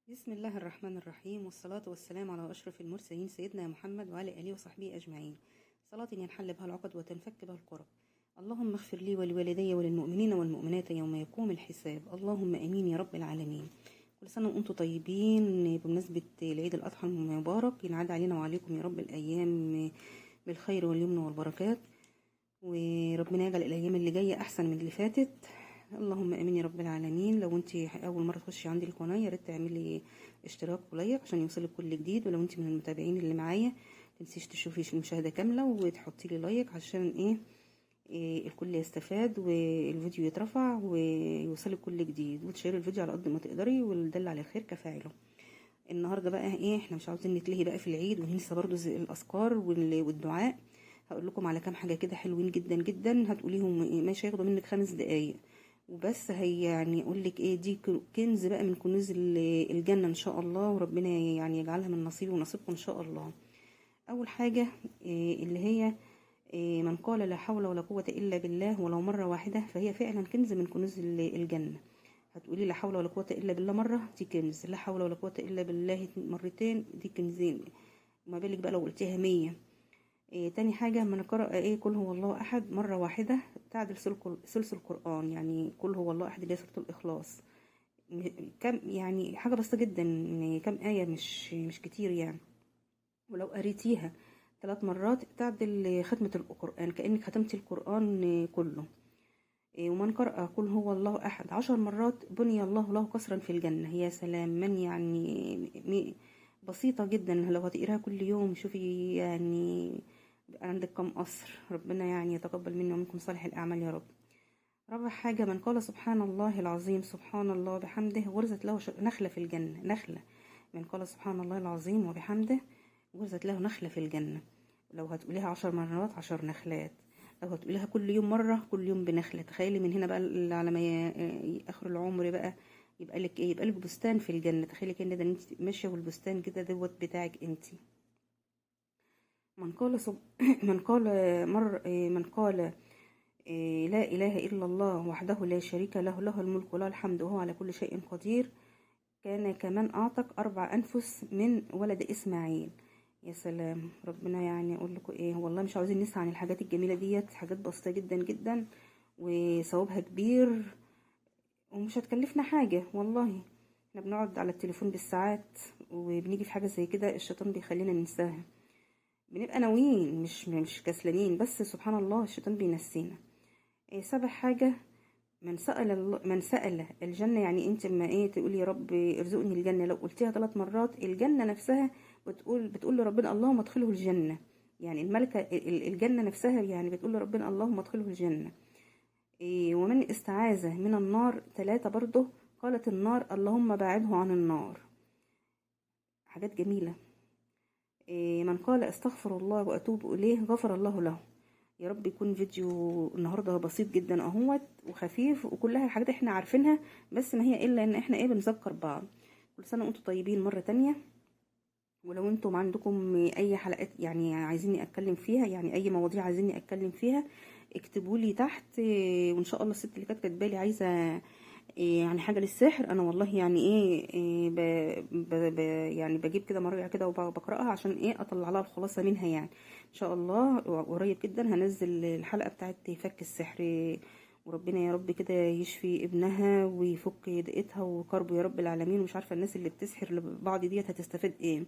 بسم الله الرحمن الرحيم، والصلاة والسلام على أشرف المرسلين سيدنا محمد وعلى آله وصحبه أجمعين. صلاة ينحل بها العقد وتنفك بها الكرب. اللهم اغفر لي ولوالدي وللمؤمنين والمؤمنات يوم يقوم الحساب. اللهم آمين يا رب العالمين. كل سنة وأنتم طيبين بمناسبة العيد الأضحى المبارك، ينعاد علينا وعليكم يا رب الأيام بالخير واليمن والبركات، وربنا يجعل الأيام اللي جاية أحسن من اللي فاتت. اللهم امين يا رب العالمين. لو انت اول مره تخشي عندي القناه، يا ريت تعملي اشتراك ولايك عشان يوصلك كل جديد، ولو انت من المتابعين اللي معايا متنسيش تشوفي المشاهده كامله وتحطي لي لايك عشان إيه الكل يستفاد والفيديو يترفع ويوصلك كل جديد، وتشيري الفيديو على قد ما تقدري، والدل على الخير كفاعله. النهارده بقى احنا مش عاوزين نتلهي بقى في العيد وننسى برضو زي الاذكار والدعاء. هقول لكم على كام حاجه كده حلوين جدا جدا، هتقوليهم مش هياخدوا منك 5 دقايق وبس. هي يعني اقول لك دي كنز بقى من كنوز الجنه ان شاء الله، وربنا يعني يجعلها من نصيبي ونصيبكم ان شاء الله. اول حاجه اللي هي من قال لا حول ولا قوه الا بالله ولو مره واحده فهي فعلا كنز من كنوز الجنه. هتقولي لا حول ولا قوه الا بالله مره، دي كنز. لا حول ولا قوه الا بالله مرتين، دي كنزين. ما بالك بقى لو قلتيها 100. تاني حاجة من قرأ قل هو الله أحد مرة واحدة تعدل ثلث القرآن، يعني قل هو الله أحد اللي هي سورة الإخلاص. كم يعني حاجة بسيطة جدا، يعني كم آية، مش كتير يعني. ولو قريتيها 3 مرات تعدل ختمة القرآن، كأنك ختمتي القرآن كله. ومن قرأ قل هو الله أحد 10 مرات بني الله له قصرا في الجنة. يا سلام، من يعني بسيطة جدا. لو هتقراها كل يوم شوفي يعني عندك كم قصر. ربنا يعني يتقبل منا ومنكم صالح الأعمال يا رب. رابع حاجة من قال سبحان الله العظيم سبحان الله وبحمده غرزت له نخلة في الجنة. نخلة. من قال سبحان الله العظيم وبحمده غرزت له نخلة في الجنة. لو هتقوليها 10 مرات 10 نخلات. لو هتقوليها كل يوم مرة كل يوم بنخلة. تخيلي من هنا بقى على ما آخر العمر بقى يبقى لك يبقى لك بستان في الجنة. تخيلي كده انت ماشية والبستان كده دوت بتاعك انت. من قال من قال من قال لا إله إلا الله وحده لا شريك له له الملك وله الحمد وهو على كل شيء قدير كان كمن أعتق 4 أنفس من ولد إسماعيل. يا سلام. ربنا يعني أقول لكم والله مش عاوزين نسعى عن الحاجات الجميلة ديت، حاجات بسيطة جدا جدا وثوابها كبير ومش هتكلفنا حاجة والله. احنا بنقعد على التليفون بالساعات وبنيجي في حاجة زي كده الشيطان بيخلينا ننساها. بنبقى ناويين مش كسلانين، بس سبحان الله الشيطان بينسينا. 7 حاجة. من سأل الجنة، يعني انت اما تقولي يا رب ارزقني الجنة، لو قلتيها 3 مرات الجنة نفسها بتقول لربنا اللهم ادخله الجنة. يعني الملكة الجنة نفسها يعني بتقول لربنا اللهم ادخله الجنة. ومن استعاذ من النار 3 برضه قالت النار اللهم باعده عن النار. حاجات جميلة. من قال استغفر الله واتوب اليه غفر الله له. يا رب يكون فيديو النهارده بسيط جدا اهوت وخفيف وكلها حاجات احنا عارفينها، بس ما هي الا ان احنا بنذكر بعض. كل سنه وانتم طيبين مره تانية. ولو انتم عندكم اي حلقات يعني عايزيني اتكلم فيها، يعني اي مواضيع عايزيني اتكلم فيها اكتبوا لي تحت. وان شاء الله الست اللي كانت كاتبالي عايزه يعني حاجه للسحر، انا والله يعني يعني بجيب كده مراجع كده وبقراها عشان اطلع لها الخلاصه منها يعني. ان شاء الله قريب جدا هنزل الحلقه بتاعت فك السحر. وربنا يا رب كده يشفي ابنها ويفك ضيقتها وكربه يا رب العالمين. ومش عارفه الناس اللي بتسحر لبعض ديت هتستفاد ايه.